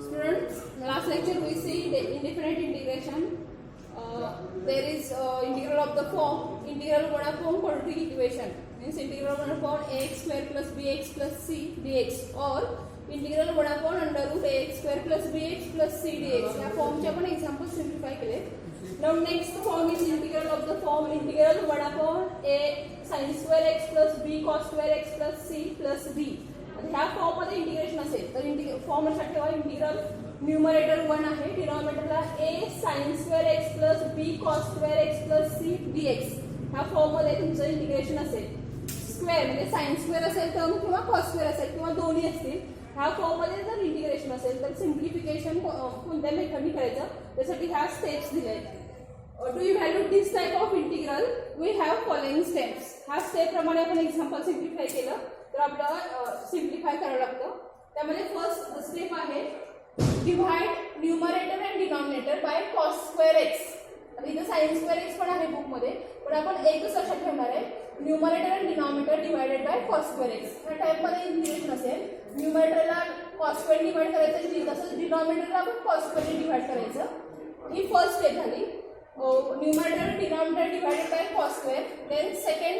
Students, last lecture we see the indefinite integration. There is integral of the form integral one upon quadratic equation, means integral 1 upon ax square plus bx plus c dx, or integral 1 upon under root ax square plus bx plus c dx. या फॉर्मचे आपण example simplify केले. Now next form is integral of the form integral 1 upon a sin square x plus b cos square x plus c plus d. ह्या form मध्ये integration असेल तर form लक्षात ठेवा. इंटिग्रल न्यूमरेटर 1 आहे, डिनॉमिनेटरला a sin square x plus b cos square x plus c dx. ह्या form मध्ये तुमचं इंटिग्रेशन असेल. स्क्वेअर म्हणजे sin स्क्वेअर असेल टर्म किंवा cos स्क्वेअर असेल किंवा दोन्ही असतील. ह्या फॉर्म मध्ये जर इंटिग्रेशन असेल तर सिम्प्लिफिकेशन कोणत्या मेथडनी करायचं, त्यासाठी ह्या स्टेप्स दिल्या आहेत. To evaluate this type of integral, we have following steps. ह्या स्टेप प्रमाणे आपण एक्झाम्पल सिम्प्लिफाय केलं तर आपल्याला सिम्प्लिफाय करावं लागतं. त्यामध्ये फर्स्ट स्टेप आहे divide numerator and denominator by cos square x. आता इथं sin स्क्वेअर x पण आहे बुक मध्ये, पण आपण एकच लक्षात ठेवणार आहे numerator and denominator divided by cos square x. ह्या टाइप मध्ये इंटिग्रेशन असेल. न्यूमरेटरला cos स्क्वेअर डिवाइड करायचं, तसंच डिनॉमिनेटरला पण cos स्क्वेअर डिवाइड करायचं. ही फर्स्ट स्टेप झाली. Numerator and denominator divided by cos square. Then second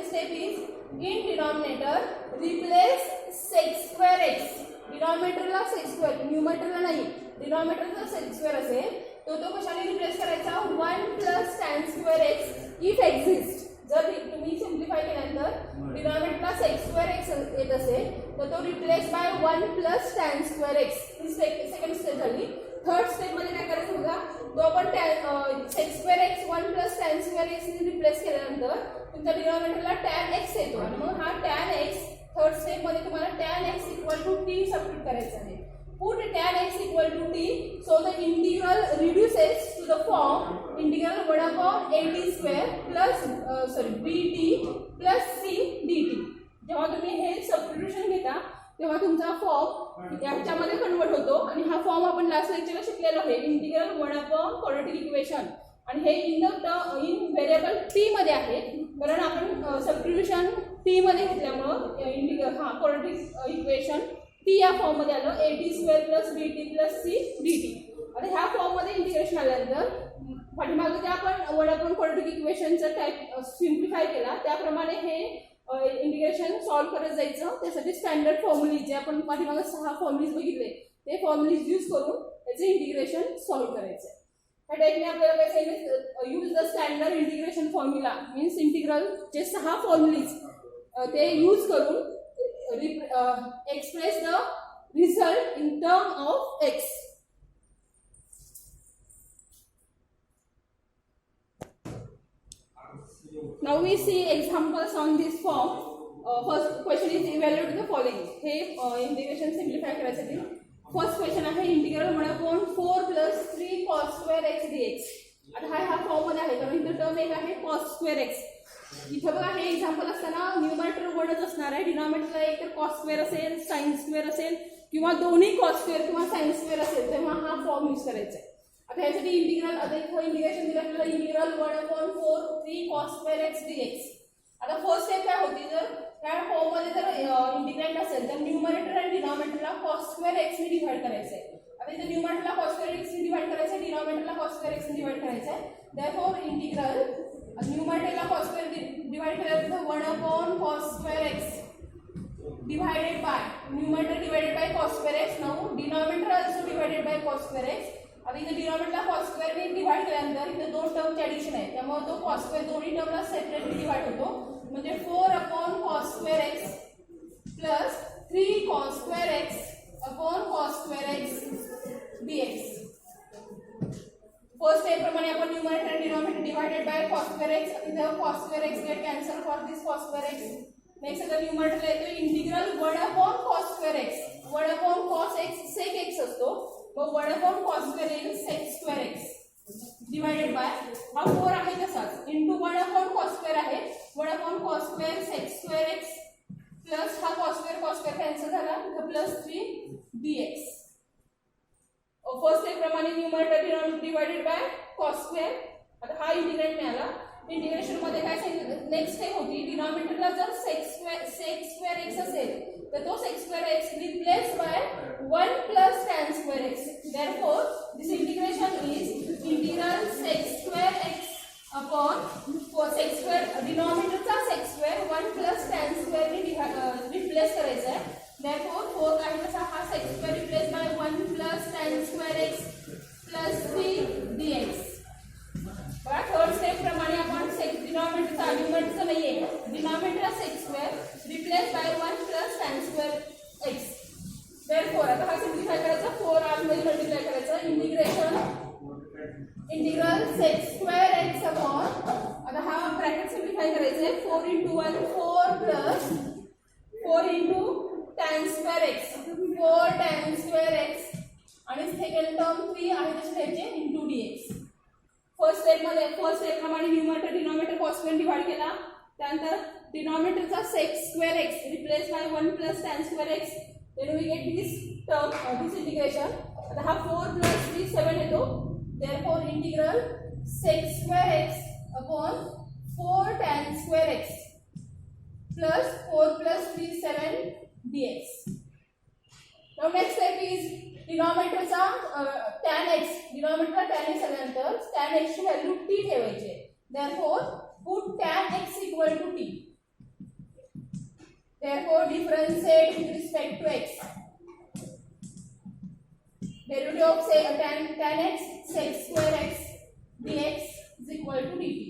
step is in denominator replace sec square x. Denominator ला sec square, numerator ला नाही. Denominator ला sec square असेल तो कशाने रिप्लेस करायचा 1 plus tan square x if exist. जर तुम्ही सिम्प्लिफाय केल्यानंतर डिनॉमिनेटरला sec square x येत असेल तर तो replace by 1 plus tan square x. He second step झाली. थर्ड स्टेप मध्ये काय करायचं बघा, तो आपण sec square x 1 plus tan square x ने रिप्लेस केल्यानंतर तुमच्या डिनॉमिनेटरला tan x येतो आणि मग हा tan x थर्ड स्टेप मध्ये तुम्हाला tan x equal to t substitute करायचं आहे. Put tan x equal to t so the integral reduces to the form integral 1 upon a t square plus bt plus c dt. जेव्हा तुम्ही हे substitution घेता तेव्हा तुमचा फॉर्म याच्यामध्ये convert होतो आणि हा फॉर्म आपण लास्ट लेक्चरला शिकलेलो आहे इंटिग्रल 1 अपॉन क्वाड्रेटिक इक्वेशन, आणि हे इन व्हेरिएबल t मध्ये आहे कारण आपण सबस्टिट्यूशन t मध्ये घेतल्यामुळे इंटिग्रल क्वाड्रेटिक इक्वेशन t या फॉर्म मध्ये आलं at square plus bt plus c dt. आता ह्या फॉर्म मध्ये इंटिग्रेशन आल्यानंतर पाठीमागे जे आपण 1 अपॉन क्वाड्रेटिक इक्वेशनचा टाइप सिम्प्लिफाय केला त्याप्रमाणे हे इंटिग्रेशन सॉल्व्ह करत जायचं. त्यासाठी स्टँडर्ड फॉर्म्युली जे आपण पाठीमागे 6 फॉर्म्युलीज बघितले ते फॉर्म्युलीज यूज करून त्याचे इंटिग्रेशन सॉल्व्ह करायचं. ह्या टाईपने आपल्याला काय सांगितलं, use the standard integration formula means integral जे 6 फॉर्म्युलीज ते यूज करून express the result in term of x. Now we see examples on this form. First question is evaluate the following. हे इंटिग्रेशन सिम्प्लिफाय करायसाठी फर्स्ट क्वेश्चन आहे integral 1 upon 4 plus 3 cos square x dx. आता हा form मध्ये आहे कारण इथं term एक आहे cos square x. इथं बघा हे एक्झाम्पल असताना न्यूमरेटर 1च असणार आहे, डिनॉमिनेटरला एक तर cos square असेल sin square असेल किंवा दोन्ही cos square किंवा sin square असेल तेव्हा हा फॉर्म यूज करायचा आहे. आता ह्यासाठी इंटिग्रल आता इथं इंटिग्रेशन दिलं आपल्याला integral 1 upon 4 3 cos square x dx. आता फर्स्ट स्टेप काय होती, जर त्या फॉर्म मध्ये जर इंटिग्रँड असेल तर न्यूमरेटर आणि डिनॉमिनेटरला cos square x ने डिवाइड करायचं आहे. आता इथे न्यूमरेटरला cos square x ने डिवाइड करायचं आहे, डिनॉमिनेटरला cos square x ने डिवाइड करायचं आहे. देयरफॉर इंटिग्रल न्यूमरेटरला cos square डिवाइड केल्यानंतर 1 upon cos square x divided by numerator divided by cos square x. Now denominator also divided by cos square x. आता इथे डिनॉमिनेटरला cos square ने divide केल्यानंतर इथे दोन टर्मचे ॲडिशन आहे त्यामुळे तो cos square दोन्ही टर्मला सेपरेटली डिवाइड होतो. म्हणजे 4 upon cos square x plus 3 cos square x upon cos square x dx. First step प्रमाणे आपण न्यूमरेटर आणि denominator divided by cos square x. इथे cos square x get cancel for this cos square x. Next आता न्यूमरेटरला येतो integral 1 upon cos square x. 1 upon cos x sec x असतो, मग 1 upon cos square येईल sec square x divided bye हा 4 आहे तसाच into 1 upon cos square आहे 1 upon cos square sec square x plus हा cos square कॅन्सल झाला तर प्लस 3 dx. फर्स्ट स्टेप प्रमाणे numerator denominator divided by cos square. आता हा इंटिग्रेट मिळाला. इंटिग्रेशन मध्ये काय सांगितलं, नेक्स्ट स्टेप होती डिनॉमिनेटरला जर sec square x असेल तर तो sec square x replaced by 1 plus tan square x. Therefore, this integration is integral sec square x upon for sec square denominator चा sec square 1 plus tan square ने replace करायचा आहे. Therefore, 4 काय तसा हा sec square replaced by 1 plus tan square x plus 3 dx. बघा third step प्रमाणे आपण सेक डिनॉमिनेटरचा न्यूमरेटरचा नाहीये denominator sec square replace by 1 plus tan square x. Therefore आता हा सिम्प्लिफाय करायचा 4 r मध्ये मल्टिप्लाय करायचा integral sec square x upon आता हा ब्रॅकेट सिम्प्लिफाय करायचा आहे 4 into 1 4 plus 4 into tan square x 4 tan square x आणि सेकंड टर्म 3 आहे तसे घ्यायचे into dx. फर्स्ट स्टेप प्रमाणे न्यूमरेटर डिनॉमिनेटर कॉन्स्टंट डिवाइड केला त्यानंतर डिनॉमिनेटरचा sec square x replace by 1 plus tan square x. Then we get this term this integration. आता हा 4 plus 3 7 येतो. Therefore integral sec square x upon 4 tan square x plus 4 plus 3 7 dx. Now next step is डिनॉमिनेटरचा tan x डिनॉमिनेटरला tan x आल्यानंतर tan x ची value t ठेवायची. Therefore put tan x equal to t. Therefore differentiate with respect to x. Derivative of tan x sec square x dx is equal to dt.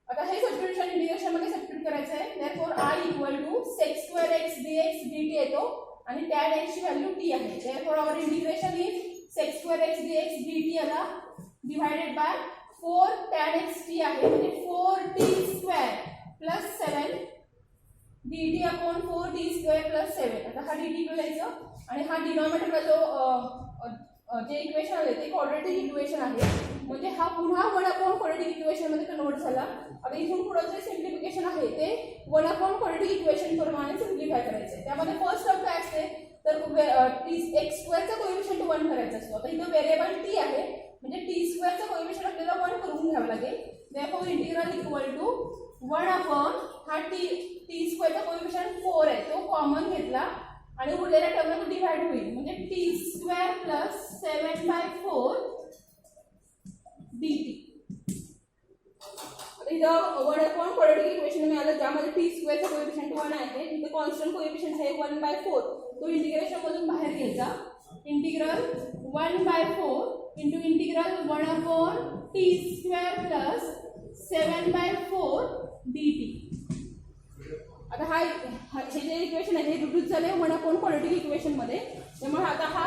आता हे substitution integration मध्ये substitute करायचं आहे. Therefore I equal to sec square x dx dt येतो आणि tan x ची value t आहे. Therefore our integration is sec square x dx dt आला divided by 4 tan x t आहे म्हणजे 4t square plus 7 dt upon 4t square plus 7. आता हा dt लिहायचं आणि हा डिनॉमिनेटरला जो जे इक्वेशन आहे ते क्वाड्रेटिक इक्वेशन आहे म्हणजे हा पुन्हा 1 अपॉन क्वाड्रेटिक इक्वेशन मध्ये कन्वर्ट झाला. आता इथून पुढे जे सिम्प्लिफिकेशन आहे ते 1 अपॉन क्वाड्रेटिक इक्वेशन प्रमाणे सिम्प्लिफाय करायचं आहे. त्यामध्ये फर्स्ट टर्म काय असते तर x स्क्वेअरचा कोएफिशिएंट 1 करायचा असतो. आता इथं व्हेरिएबल t आहे म्हणजे t स्क्वेअरचा कोएफिशिएंट आपल्याला 1 करून घ्यावा लागेल. Therefore integral equal to 1 upon हा t स्क्वेअरचा कोएफिशिएंट 4 आहे तो कॉमन घेतला आणि उरलेल्या टर्मला डिवाइड होईल म्हणजे t स्क्वेअर प्लस 7/4 dt. इथं 1 अपॉन क्वाड्रेटिक इक्वेशन मिळालं ज्यामध्ये t स्क्वेअरचा कोएफिशिएंट 1 आहे. इथे कॉन्स्टंट कोएफिशिएंट आहे 1/4 तो इंटिग्रेशन मधून बाहेर घ्यायचा. Integral 1/4 into integral 1 upon t square plus 7/4 dt. आता हे जे इक्वेशन आहे हे रिड्यूस झाले 1 अपॉन क्वाड्रेटिक इक्वेशन मध्ये. त्यामुळे आता हा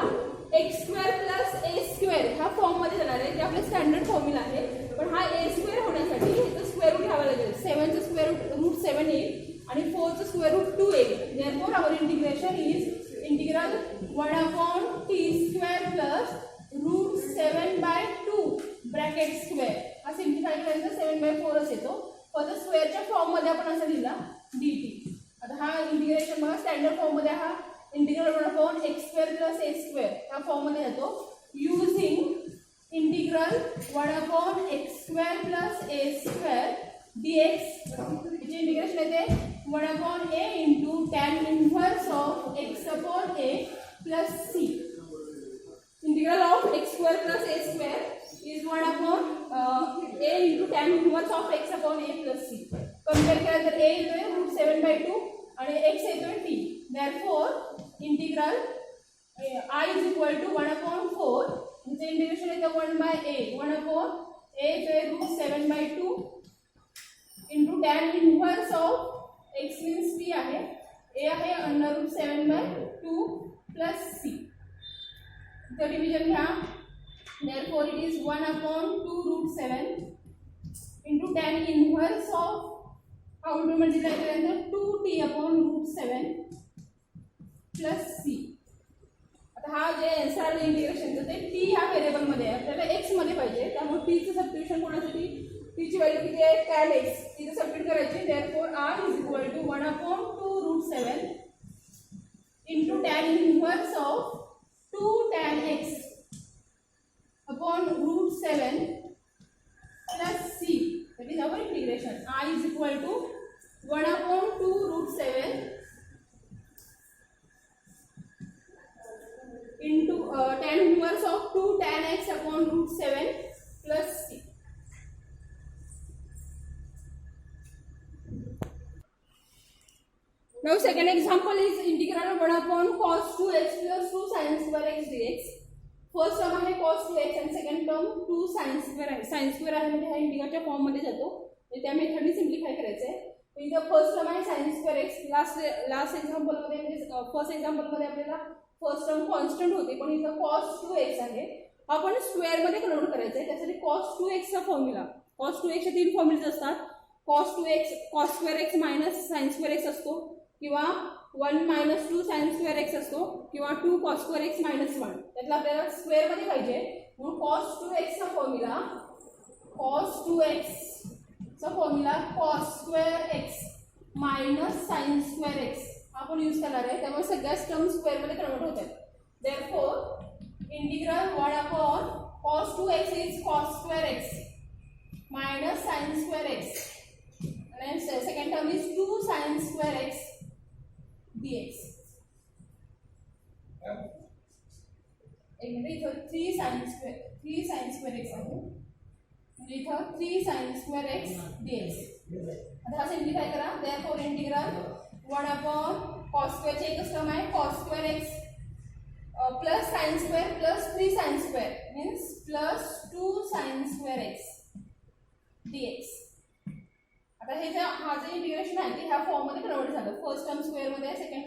x square plus a square ह्या फॉर्म मध्ये जाणार आहे जे आपले स्टँडर्ड फॉर्म्युला आहे. पण हा a स्क्वेअर होण्यासाठी ह्याचं स्क्वेअर रूट घ्यावं लागेल. 7चं स्क्वेअर रूट 7 येईल आणि 4चं स्क्वेअर रूट 2 येईल. Therefore our integration is integral 1 upon t square plus root 7/2 bracket square. हा सिम्प्लिफाय केल्यानंतर 7/4च येतो. फक्त स्क्वेअरच्या फॉर्म मध्ये आपण असं लिहिला dt. आता हा इंटिग्रेशन बघा स्टँडर्ड फॉर्म मध्ये हा integral 1 upon x square plus a square ह्या फॉर्म मध्ये येतो. Using integral 1 upon x square plus a square dx याचे इंटिग्रेशन येते 1 upon a into tan inverse of x upon a plus c. Integral of x square plus a square is 1 upon a into tan inverse of x upon a plus c. Compare केला तर a येतोय route 7/2 आणि x येतोय t. Therefore integral I is equal to 1 upon 4 म्हणजे integration येतं 1/a 1 upon a येतोय route 7/2 into tan inverse of x means t आहे a आहे अंडर रूट 7/2 plus c. तर डिव्हिजन घ्या. Therefore, it is 1 upon 2 root 7 into tan inverse of how to multiply the 2t upon root 7 plus c. आता हा जे answer integration ते t ह्या variable मध्ये आहे आपल्याला x मध्ये पाहिजे त्यामुळे t चं सबस्टिट्यूशन कोणासाठी t ची व्हॅल्यू किती आहे tan x तिथे सबस्टिट्यूट करायची. Therefore, r is equal to 1 upon 2 root 7 into tan inverse of 2 tan x upon root 7 plus c. That is our integration. I is equal to 1 upon 2 root 7 tan inverse of 2 tan x upon root 7 plus c. Now second example is integral 1 upon cos 2x plus 2 sin square x dx. First term आहे cos 2x आणि second term 2 sin square आहे. sin square आहे म्हणजे हा इंटिग्रलच्या form मध्ये जातो, त्या मेथडने सिम्प्लिफाय करायचं आहे. इथं फर्स्ट टर्म आहे sin square x. Last example मध्ये म्हणजे फर्स्ट एक्झाम्पल मध्ये आपल्याला फर्स्ट टर्म कॉन्स्टंट होती, पण इथं cos 2x आहे. आपण स्क्वेअर मध्ये कन्वर्ट करायचं आहे. त्यासाठी cos 2x चा फॉर्म्युला, cos 2x चे तीन फॉर्म्युले असतात. cos 2x cos square x minus sin square x असतो, किंवा 1 minus 2 sin square x असतो, किंवा 2 cos square x minus 1. त्यातला आपल्याला स्क्वेअर मध्ये पाहिजे म्हणून cos 2x चा formula cos square x minus sin square x आपण यूज करणार आहे. त्यामुळे सगळ्याच टर्म स्क्वेअर मध्ये कन्वर्ट होतात. Therefore integral 1 upon cos 2x is cos square x minus sin square x, and second term is 2 sin square x dx. इथं 3 sin square x आहे, म्हणजे इथं 3 sin square x dx. आता हा simplify करा. Therefore integral 1 upon cos square चे एकच term आहे cos square x plus sin square plus 3 sin square means plus 2 sin square x dx. आता हे हा जे इंटिग्रेशन आहे ते ह्या फॉर्म मध्ये कन्वर्ट झालं. फर्स्ट टर्म स्क्वेअर मध्ये आहे, सेकंड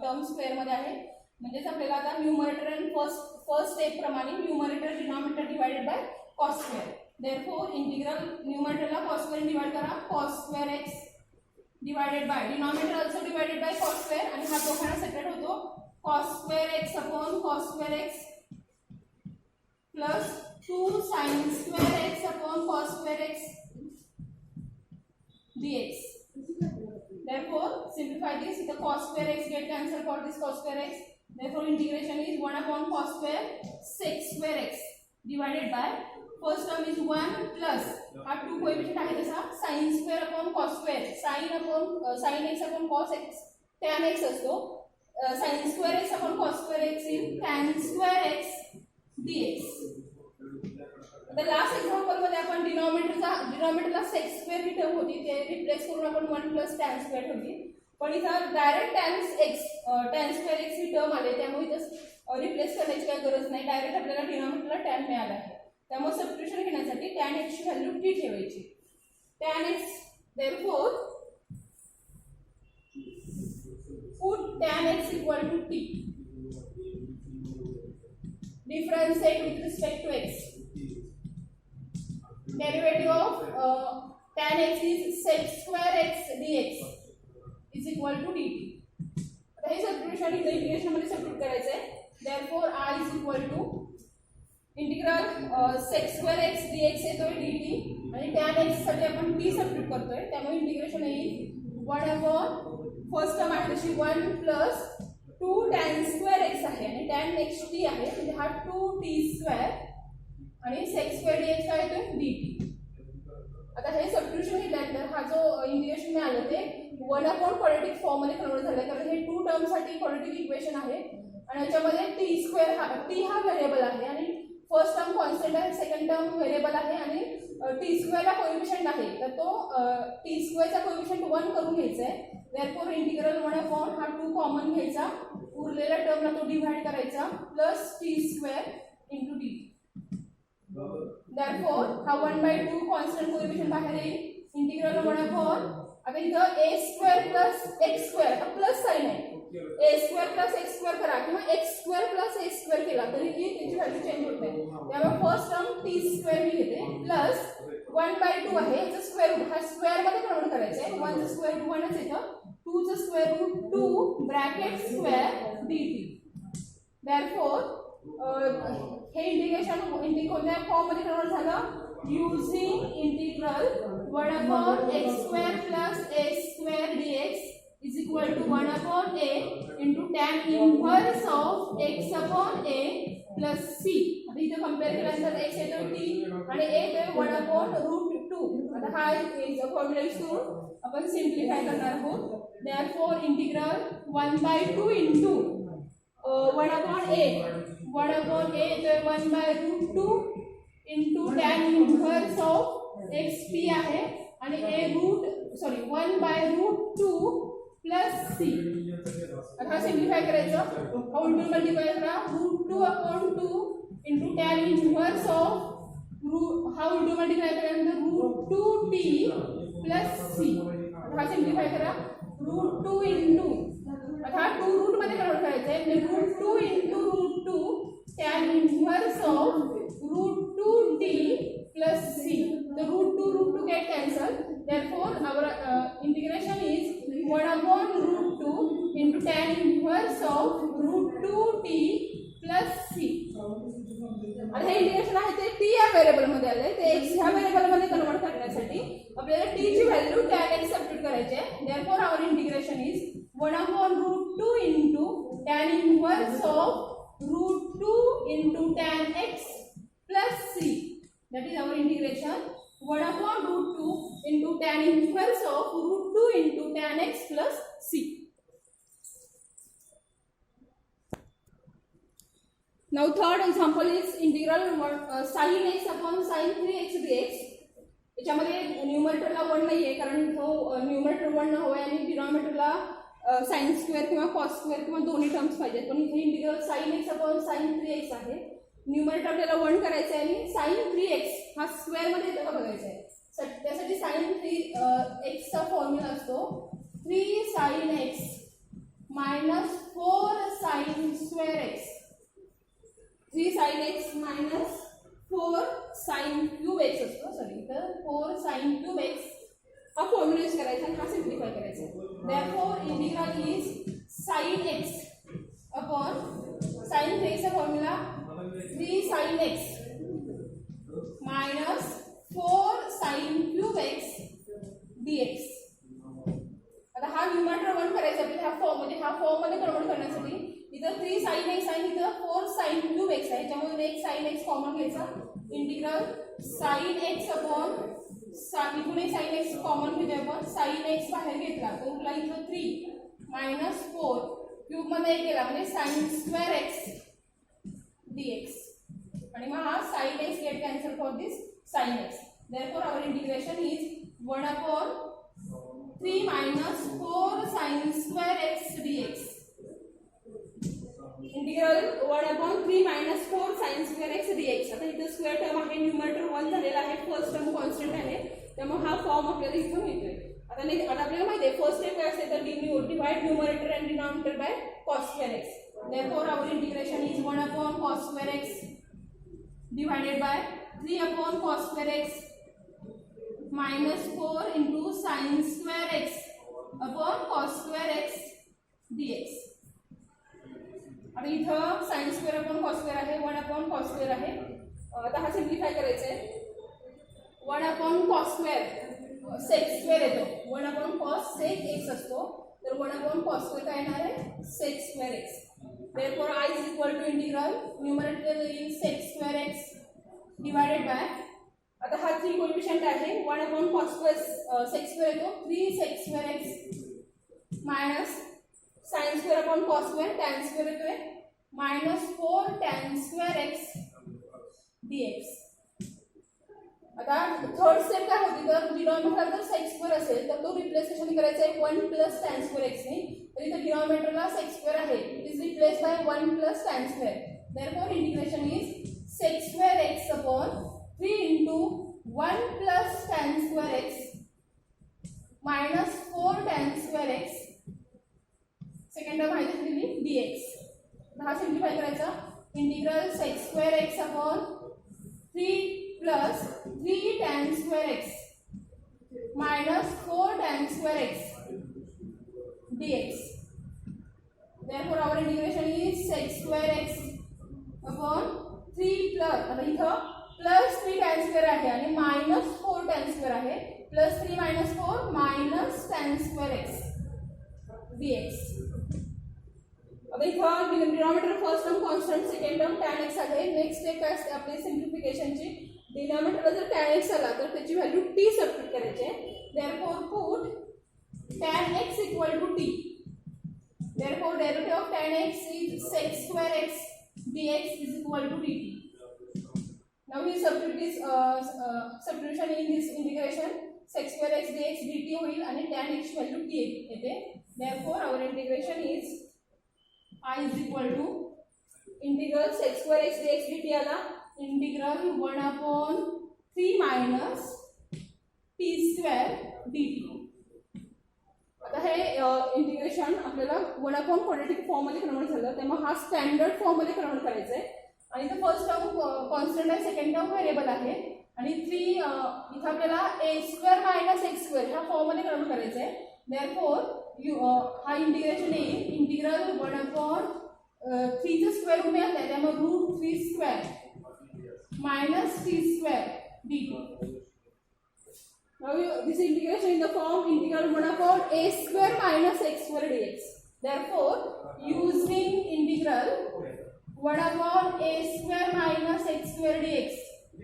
टर्म स्क्वेअर मध्ये आहे. म्हणजेच आपल्याला आता न्यूमरेटर आणि फर्स्ट स्टेप प्रमाणे numerator denominator divided by cos square. Therefore integral न्यूमरेटरला cos स्क्वेअर डिवाइड करा, cos square x divided by denominator also divided by cos square, आणि हा दोघांना सेपरेट होतो cos square x upon cos square x plus 2 sin square x upon cos square x dx. Therefore simplify this. The cos square x get cancelled for this cos square x. Therefore integration is 1 upon cos square sec square x divided by first term is 1 plus हा 2 coefficient आहे तसा sin square upon cos square, sin x upon cos x tan x असतो, sin square x upon cos square x in tan square x dx. आता last example मध्ये आपण डिनॉमिनेटरला sec square ही term होती, ते replace करून आपण 1 plus tan स्क्वेअर ठेवली. पण इथं डायरेक्ट tan स्क्वेअर x ही टर्म आले, त्यामुळे इथं रिप्लेस करण्याची काही गरज नाही. डायरेक्ट आपल्याला डिनॉमिनेटरला tan मिळाला आहे. त्यामुळे सबस्टिट्यूशन घेण्यासाठी tan x ची व्हॅल्यू t ठेवायची. tan x therefore put tan x equal to t. Differentiate with respect to x. Derivative of tan x is sec square x dx is equal to dt. आता हे substitution इथे integration मध्ये substitute करायचं आहे. Therefore I is equal to integral sec square x dx येतोय dt, आणि tan x साठी आपण t सबस्टिट्यूट करतोय. त्यामुळे इंटिग्रेशन येईल 1 upon फर्स्ट टर्म आहे तशी 1 प्लस 2 tan square x आहे, आणि tan x t आहे, म्हणजे हा 2t स्क्वेअर आणि sec square dx काय येतोय dt. आता हे सबस्टिट्यूशन घेतल्यानंतर हा जो इंटिग्रेशन मिळालं ते 1 अपॉन क्वाड्रेटिक फॉर्म मध्ये कन्वर्ट झालं, कारण हे 2 टर्म साठी क्वाड्रेटिक इक्वेशन आहे, आणि याच्यामध्ये t स्क्वेअर t हा व्हेरिएबल आहे, आणि फर्स्ट टर्म कॉन्स्टंट आहे, सेकंड टर्म व्हेरिएबल आहे, आणि t स्क्वेअरला कोएफिशिएंट आहे, तर तो t स्क्वेअरचा कोएफिशिएंट 1 करून घ्यायचा आहे. देयरफॉर इंटिग्रल 1 अपॉन हा 2 कॉमन घ्यायचा, उरलेल्या टर्मला तो डिवाइड करायचा plus t square into dt. Therefore हा 1/2 कॉन्स्टंट कोएफिशिएंट बाहेर येईल. इंटिग्रल 1 अपॉन आता इथं a square plus x square, आता प्लस साइन आहे, a square plus x square करा किंवा x square plus a square केला तरीही त्याची व्हॅल्यू चेंज होत नाही. त्यामुळे फर्स्ट टर्म t स्क्वेअर मी घेते प्लस 1/2 आहे, याचं स्क्वेअर रूट हा स्क्वेअर मध्ये कन्वर्ट करायचं आहे. 1 चं स्क्वेअर रूट 1च येतं, 2 चं square root 2 bracket square dt. Therefore हे इंटिग्रेशन कोणत्या फॉर्म मध्ये कन्वर्ट झालं, using integral 1 upon x square plus a square dx is equal to 1 upon a into tan inverse of x upon a plus c. आता इथे compare केल्यानंतर x येतो t आणि a येतो 1 upon root 2. आता हा फॉर्म्युला यूज करून आपण सिम्प्लिफाय करणार आहोत. Therefore integral 1/2 into 1 upon a 1 upon a येतोय 1/√2 into tan inverse of x t आहे आणि a 1/√2 प्लस सी. आता सिम्प्लिफाय करायचं, हा उलटून मल्टिप्लाय करा, √2/2 इंटू टॅन इन्व्हर्स ऑफ हा उलटून मल्टिप्लाय केल्यानंतर √2t प्लस सी. हा सिम्प्लिफाय करा, √2 इंटू आता 2 रूट मध्ये कन्वर्ट करायचं आहे म्हणजे √2 into √2 tan inverse of √2t plus c. The √2 get cancelled. Therefore, our integration is 1 upon √2 into tan inverse of √2t plus c. आता हे इंटिग्रेशन आहे ते t या व्हेरिएबल मध्ये आले, ते x ह्या व्हेरिएबल मध्ये कन्वर्ट करण्यासाठी आपल्याला t ची व्हॅल्यू tan x सबस्टिट्यूट करायची आहे. Therefore, our integration is 1 upon √2 into tan inverse of √2 into tan x plus c. That is our integration 1 upon √2 into tan inverse of √2 into tan x plus c. Now third example is integral sin x upon sin 3x dx. याच्यामध्ये न्यूमरेटरला 1 नाहीये कारण numerator 1 हवंय आणि डिनॉमिनेटरला sin square किंवा cos square किंवा दोन्ही terms पाहिजेत, पण इथे integral sin x upon sin 3x आहे. न्यूमरेटर आपल्याला 1 करायचं आहे आणि sin 3x हा स्क्वेअर मध्ये येतो का बघायचं आहे. त्यासाठी sin 3x चा फॉर्म्युला असतो 3 sin x minus 4 sin square x. 3 sin x minus 4 sin cube x असतो, सॉरी तर 4 sin cube x हा फॉर्म्युला यूज करायचा आणि हा सिम्प्लिफाय करायचा. Therefore integral is sin x upon sin 3x चा formula 3 sin x minus 4 sin cube x dx. आता हा न्यूमरेटर 1 करायचा आपल्याला ह्या फॉर्म मध्ये कन्वर्ट करण्यासाठी इथं 3 sin x आहे, इथं 4 sin cube x आहे, त्यामुळे एक sin x कॉमन घ्यायचा. इंटिग्रल sin x अपॉन इथून एक sin x कॉमन घेतोय आपण, sin x बाहेर घेतला तर उरला इथं 3 minus 4 क्यूब मध्ये एक गेला म्हणजे sin square x dx. आणि मग हा sin x get cancelled for this sin x. Therefore our integration is 1 upon 3 minus 4 sin square x dx. Integral 1 upon 3 minus 4 sin square x dx. आता इथे square term आहे, numerator 1 झालेला आहे, first term constant आहे, त्यामुळे हा form आपल्याला इथं मिळतोय. आता आपल्याला माहिती आहे फर्स्ट स्टेप काय असते तर divide numerator and denominator by cos square x. Therefore our integration is 1 upon cos square x divided by 3 upon cos square x minus 4 into sin square x upon cos square x dx. आता इथं sin square upon cos square आहे, 1 upon cos square आहे. आता हा simplify करायचा आहे. 1 upon cos square sec square येतो, 1 upon cos sec x असतो, तर 1 upon cos square काय येणार आहे sec square x. Therefore I is equal to integral numerator is sec square x divided by, आता हा 3 कोएफिशिएंट आहे, 1 upon cos square sec square येतो 3 sec square x minus sin square upon cos square tan square येतोय minus 4 tan square x dx. आता third step काय होती तर denominator जर sec square असेल तर तो रिप्लेस कशाने करायचा आहे 1 plus tan square x ने, तर इथे डिनॉमिनेटरला sec square आहे, it is replaced by 1 plus tan square. Therefore integration is sec square x upon 3 into 1 plus tan square x minus 4 tan square x second term आहे दिली dx. हा simplify करायचा. Integral sec square x upon 3 plus 3 tan square x minus 4 tan square x dx. Therefore our integration is sec square x upon 3 plus, आता इथं plus 3 tan square आहे आणि minus 4 tan square आहे, plus 3 minus 4 minus tan square x dx. आता इथं denominator first term constant, second term tan x आहे. Next step काय असते आपली सिम्प्लिफिकेशनची, डिनॉमिनेटरला जर tan x आला तर त्याची व्हॅल्यू t सबस्टिट्यूट करायची आहे. Therefore put tan x equal to t. Therefore derivative of tan x is sec square x dx is equal to dt. Now we substitute this substitution in this integration. Sec square x dx dt होईल आणि tan x value t येते. Therefore our integration is I is equal to integral sec square x dx dt आला integral 1/3 minus t square dt. आता हे integration आपल्याला 1/4 quadratic form मध्ये convert झालं, त्यामुळे हा स्टँडर्ड फॉर्म मध्ये कन्वर्ट करायचा आहे. आणि इथं फर्स्ट टर्म कॉन्स्टंट आहे, सेकंड टर्म व्हेरिएबल आहे आणि 3 इथं आपल्याला a² मायनस x² ह्या फॉर्म मध्ये कन्वर्ट करायचं आहे. देअरफॉर हा इंटिग्रेशन येईल इंटिग्रल 1/3 चा स्क्वेअर रूट मिळाला त्यामुळे √3² minus t² dt. Now this integration in the form integral 1/a² minus x² dx. Therefore, using integral 1/a² minus x² dx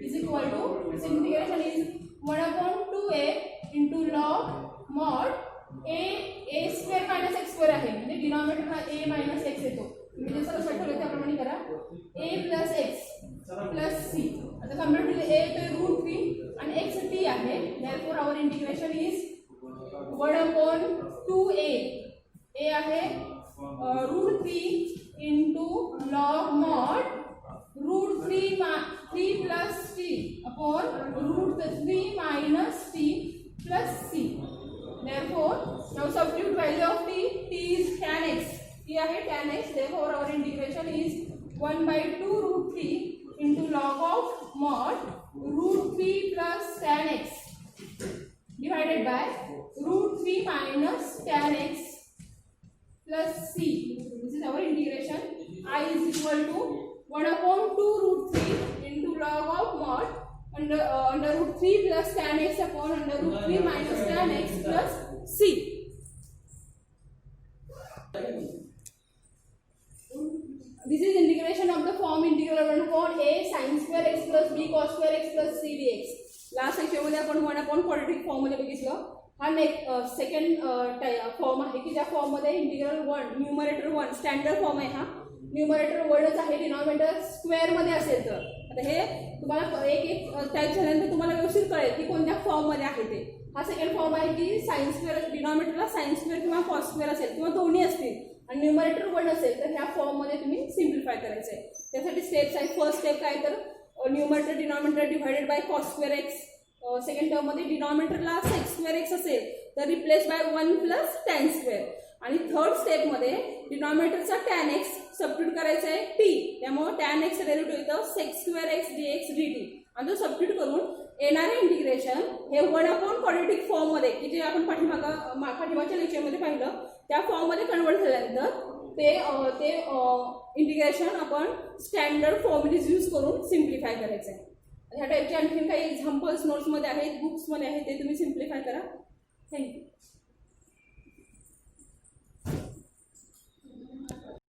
is equal to this integration is 1/2a into log mod a² minus x² आहे म्हणजे डिनॉमिनेटरला a minus x येतो. तुम्ही जसं लक्षात ठेवलं त्याप्रमाणे करा a plus x plus c. आता कम्पेअर टू a तो √3 आणि x t आहे. therefore our integration is 1/2a. a आहे √3 into log mod √3 plus t upon √3 minus t plus c. therefore now substitute value of t is tan x. t आहे tan x. therefore our integration is 1/2 √3 into log of mod √3 plus tan x divided by √3 minus tan x plus c. This is our integration. I is equal to 1/2 √3 into log of mod under √3 plus tan x upon under √3 minus tan x plus c. This is integration of the form integral 1/a sin square x plus b cos square x plus c dx. Last section मध्ये आपण 1/4 quadratic form मध्ये बघितलं. हा second form आहे की ज्या form मध्ये integral 1 numerator 1 standard form आहे. हा न्यूमरेटर 1च आहे, डिनॉमिनेटर स्क्वेअर मध्ये असेल तर. आता हे तुम्हाला एक टाईप झाल्यानंतर तुम्हाला व्यवस्थित कळेल की कोणत्या फॉर्म मध्ये आहे ते. हा सेकंड फॉर्म आहे की साइन स्क्वेअर डिनॉमिनेटरला साइन स्क्वेअर किंवा कॉस स्क्वेअर असेल किंवा दोन्ही असतील आणि न्यूमरेटर 1 असेल तर ह्या फॉर्म मध्ये तुम्ही सिम्प्लिफाय करायचं आहे. त्यासाठी स्टेप्स आहेत. फर्स्ट स्टेप काय तर numerator denominator divided by cos square x. Second term मध्ये डिनॉमिनेटरला सेक स्क्वेअर एक्स असेल तर replace by 1 plus tan square. आणि थर्ड स्टेप मध्ये डिनॉमिनेटरचा टॅन एक्स सबस्टिट्यूट करायचा आहे टी. त्यामुळे टॅन एक्स डेरिव्हेटिव्ह येतं sec square x dx dt. आणि तो सबस्टिट्यूट करून येणारे इंटिग्रेशन हे 1/4 क्वाड्रेटिक फॉर्म मध्ये की जे आपण पाठीमागच्या लेक्चरमध्ये पाहिलं त्या फॉर्म मध्ये कन्वर्ट झाल्यानंतर ते इंटिग्रेशन आपण स्टँडर्ड फॉर्म्युलीज यूज करून सिम्प्लिफाय करायचं आहे. ह्या टाईपचे आणखी काही एक्झाम्पल्स नोट्समध्ये आहेत, बुक्समध्ये आहेत, ते तुम्ही सिम्प्लिफाय करा. थँक्यू.